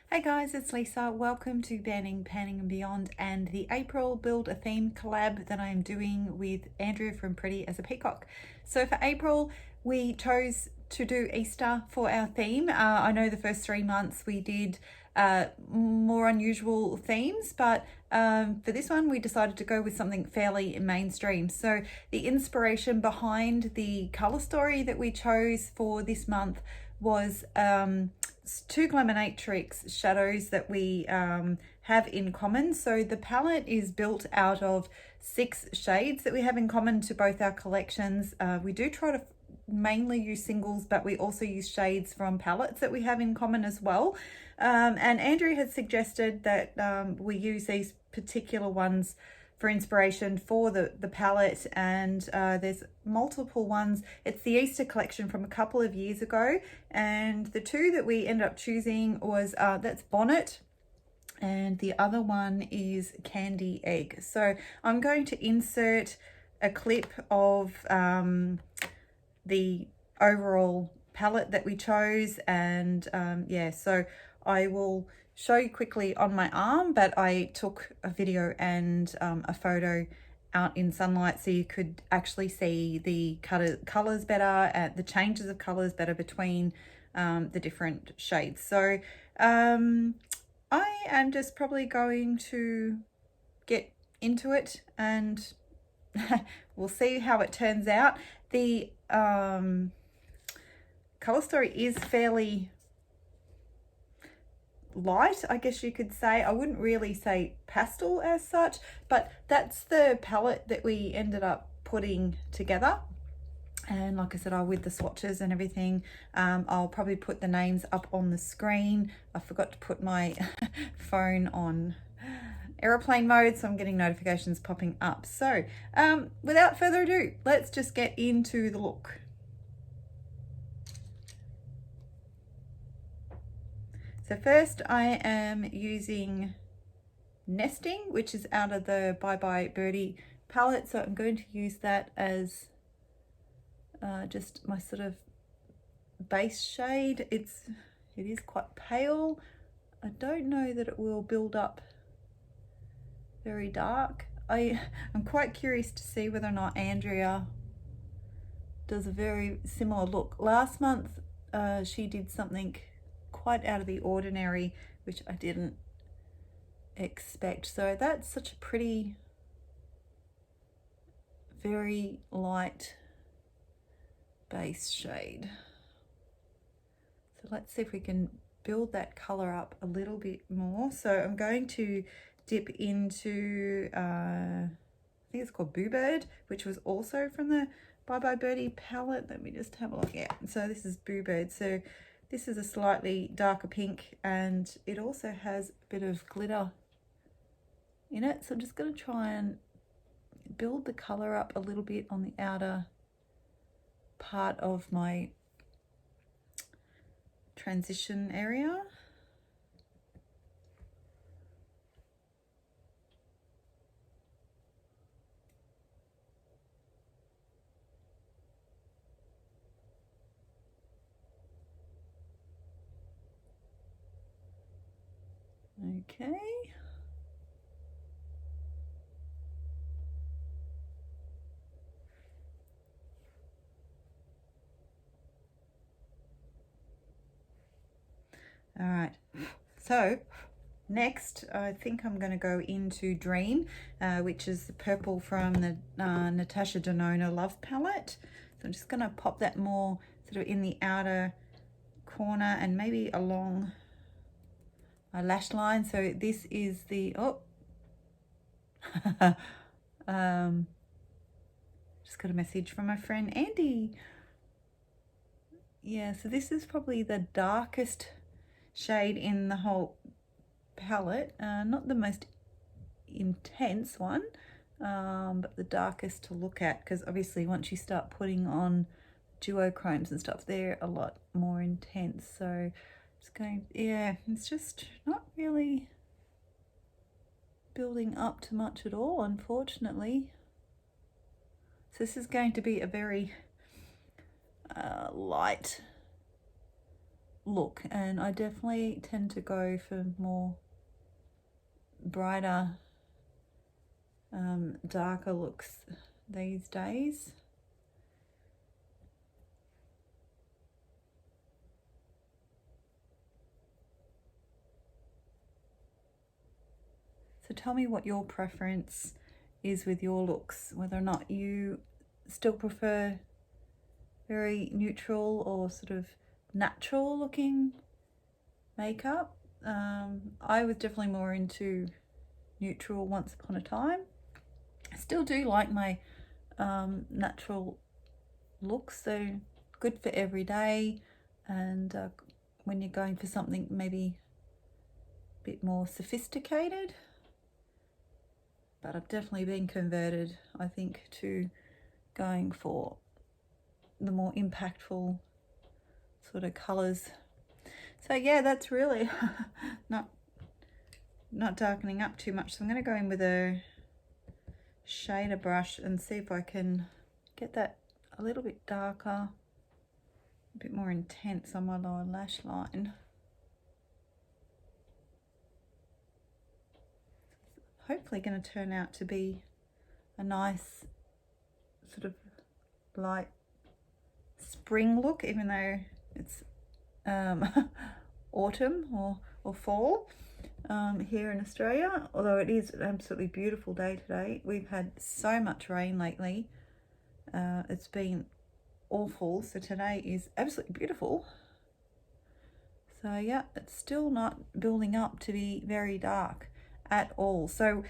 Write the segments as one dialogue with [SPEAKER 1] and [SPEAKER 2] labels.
[SPEAKER 1] Hey guys, it's Lisa. Welcome to Banning, Panning and Beyond and the April Build a Theme collab that I am doing with Andrea from Pretty as a Peacock. So for April, we chose to do Easter for our theme. I know the first 3 months we did more unusual themes, but for this one we decided to go with something fairly mainstream. So the inspiration behind the color story that we chose for this month was two Glaminatrix shadows that we have in common. So the palette is built out of 6 shades that we have in common to both our collections. We do try to mainly use singles, but we also use shades from palettes that we have in common as well. And Andrew had suggested that we use these particular ones for inspiration for the palette, and there's multiple ones. It's the Easter collection from a couple of years ago, and the two that we ended up choosing was that's Bonnet, and the other one is Candy Egg. So I'm going to insert a clip of the overall palette that we chose, and yeah, so I will show you quickly on my arm, but I took a video and a photo out in sunlight so you could actually see the colors better, the changes of colors better between the different shades. So I am just probably going to get into it and we'll see how it turns out. The color story is fairly light, I guess you could say. I wouldn't really say pastel as such, but that's the palette that we ended up putting together. And like I said, with the swatches and everything, I'll probably put the names up on the screen. I forgot to put my phone on airplane mode, so I'm getting notifications popping up. So without further ado, let's just get into the look. So first I am using Nesting, which is out of the Bye Bye Birdie palette. So I'm going to use that as just my sort of base shade. It is quite pale. I don't know that it will build up very dark. I'm quite curious to see whether or not Andrea does a very similar look. Last month she did something quite out of the ordinary, which I didn't expect. So that's such a pretty, very light base shade. So let's see if we can build that color up a little bit more. So I'm going to dip into I think it's called Boo Bird, which was also from the Bye Bye Birdie palette. Let me just have a look at. So this is Boo Bird. So this is a slightly darker pink, and it also has a bit of glitter in it. So I'm just going to try and build the color up a little bit on the outer part of my transition area. Okay. All right. So next, I think I'm going to go into Dream, which is the purple from the Natasha Denona Love palette. So I'm just going to pop that more sort of in the outer corner and maybe along my lash line. So this is the just got a message from my friend Andy. Yeah, so this is probably the darkest shade in the whole palette, not the most intense one, but the darkest to look at, because obviously once you start putting on duochromes and stuff, they're a lot more intense. So it's going, yeah, it's just not really building up to much at all, unfortunately. So this is going to be a very light look, and I definitely tend to go for more brighter, darker looks these days. So tell me what your preference is with your looks, whether or not you still prefer very neutral or sort of natural looking makeup. I was definitely more into neutral once upon a time. I still do like my natural looks, so good for every day, and when you're going for something maybe a bit more sophisticated. But I've definitely been converted, I think, to going for the more impactful sort of colours. So yeah, that's really not darkening up too much. So I'm going to go in with a shader brush and see if I can get that a little bit darker, a bit more intense on my lower lash line. Hopefully going to turn out to be a nice sort of light spring look, even though it's autumn or fall here in Australia, although it is an absolutely beautiful day today. We've had so much rain lately. It's been awful, so today is absolutely beautiful. So yeah, it's still not building up to be very dark at all. So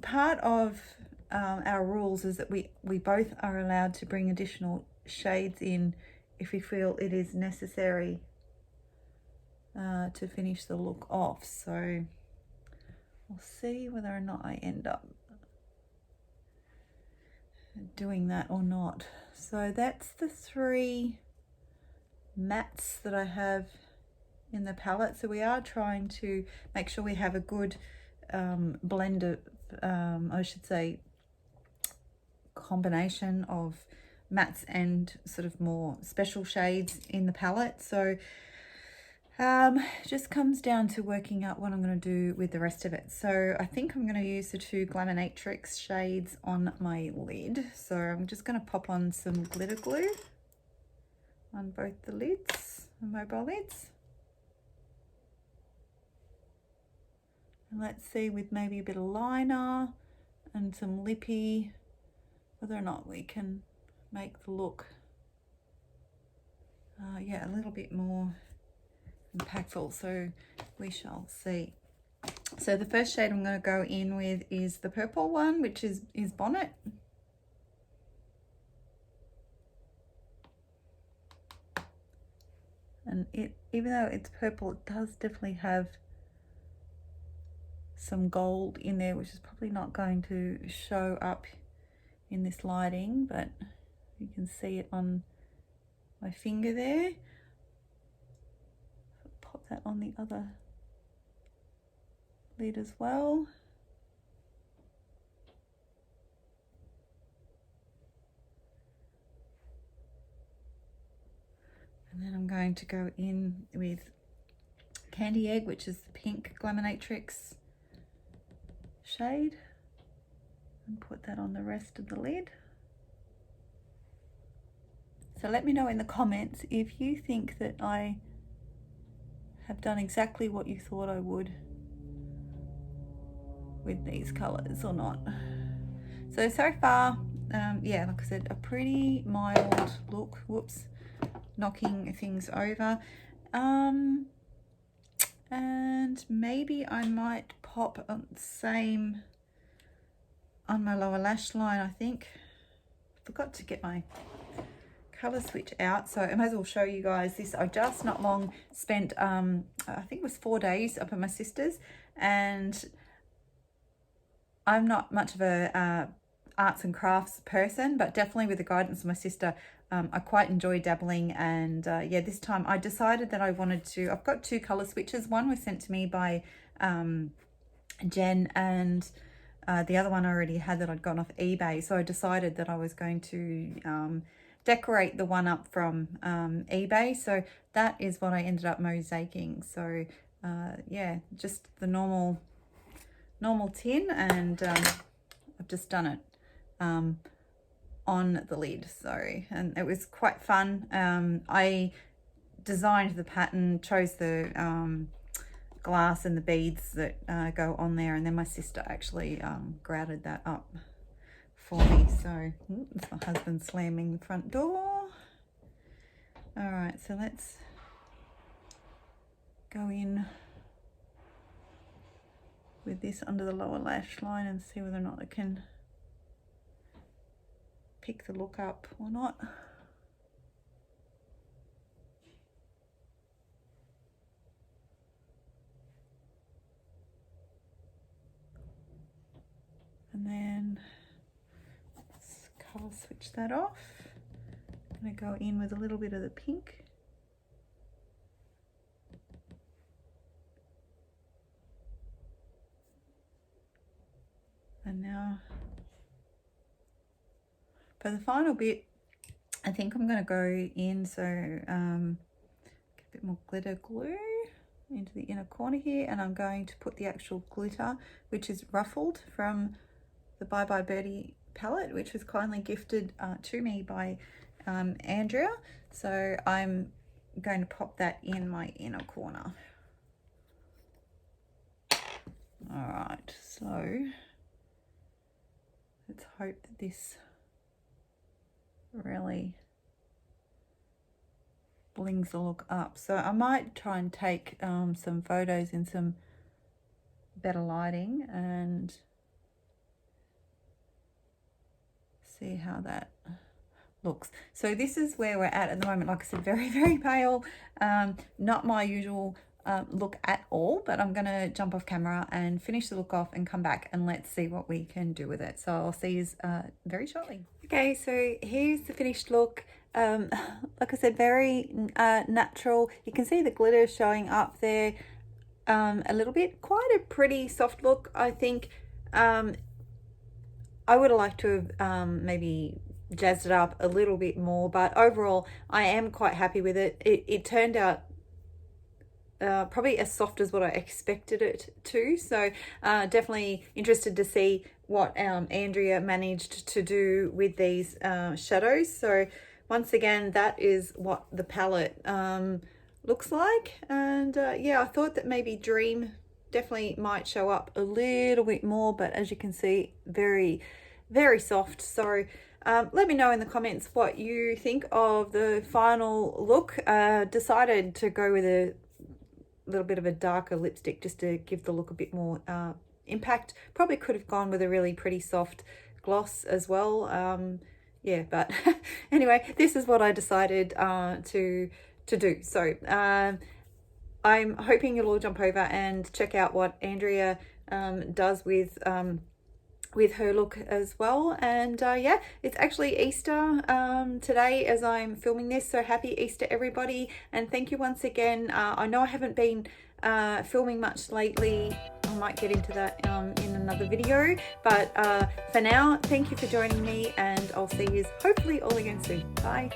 [SPEAKER 1] part of our rules is that we both are allowed to bring additional shades in if we feel it is necessary to finish the look off. So we'll see whether or not I end up doing that or not. So that's the 3 mattes that I have in the palette. So we are trying to make sure we have a good blend of, I should say, combination of mattes and sort of more special shades in the palette. So just comes down to working out what I'm going to do with the rest of it. So I think I'm going to use the 2 Glamonatrix shades on my lid. So I'm just going to pop on some glitter glue on both the lids, the mobile lids. And let's see, with maybe a bit of liner and some lippy, whether or not we can make the look yeah, a little bit more impactful. So we shall see. So the first shade I'm going to go in with is the purple one, which is Bonnet. And it, even though it's purple, it does definitely have some gold in there, which is probably not going to show up in this lighting, but you can see it on my finger there. Pop that on the other lid as well. And then I'm going to go in with Candy Egg, which is the pink Glamonatrix shade, and put that on the rest of the lid. So let me know in the comments if you think that I have done exactly what you thought I would with these colors or not. So far, yeah, like I said, a pretty mild look. Whoops, knocking things over. And maybe I might pop same on my lower lash line, I think. Forgot to get my color switch out, so I might as well show you guys this. I just not long spent I think it was 4 days up at my sister's, and I'm not much of a arts and crafts person, but definitely with the guidance of my sister, I quite enjoy dabbling. And yeah, this time I decided that I wanted to, I've got 2 color switches. One was sent to me by Jen, and the other one I already had that I'd gotten off eBay. So I decided that I was going to decorate the one up from eBay. So that is what I ended up mosaicing. So yeah, just the normal tin, and I've just done it on the lid. So, and it was quite fun. I designed the pattern, chose the glass and the beads that go on there, and then my sister actually grouted that up for me. So it's my husband slamming the front door. All right, so let's go in with this under the lower lash line and see whether or not I can pick the look up or not. And then let's color switch that off. I'm going to go in with a little bit of the pink. And now for the final bit, I think I'm going to go in, so get a bit more glitter glue into the inner corner here, and I'm going to put the actual glitter, which is ruffled from the Bye Bye Birdie palette, which was kindly gifted to me by Andrea. So I'm going to pop that in my inner corner. All right, so let's hope that this really blings the look up. So I might try and take some photos in some better lighting and see how that looks. So this is where we're at the moment. Like I said, very, very pale. Not my usual look at all, but I'm gonna jump off camera and finish the look off and come back and let's see what we can do with it. So I'll see you very shortly. Okay, so here's the finished look. Like I said, very natural. You can see the glitter showing up there a little bit. Quite a pretty soft look, I think. I would have liked to have maybe jazzed it up a little bit more, but overall I am quite happy with it. It turned out probably as soft as what I expected it to. So definitely interested to see what Andrea managed to do with these shadows. So once again, that is what the palette looks like. And yeah, I thought that maybe Dream definitely might show up a little bit more, but as you can see, very, very soft. So let me know in the comments what you think of the final look. Decided to go with a little bit of a darker lipstick just to give the look a bit more impact. Probably could have gone with a really pretty soft gloss as well. Yeah, but anyway, this is what I decided to do. So I'm hoping you'll all jump over and check out what Andrea does with her look as well. And yeah, it's actually Easter today as I'm filming this, so happy Easter everybody, and thank you once again. I know I haven't been filming much lately. I might get into that in another video, but for now, thank you for joining me, and I'll see you hopefully all again soon. Bye.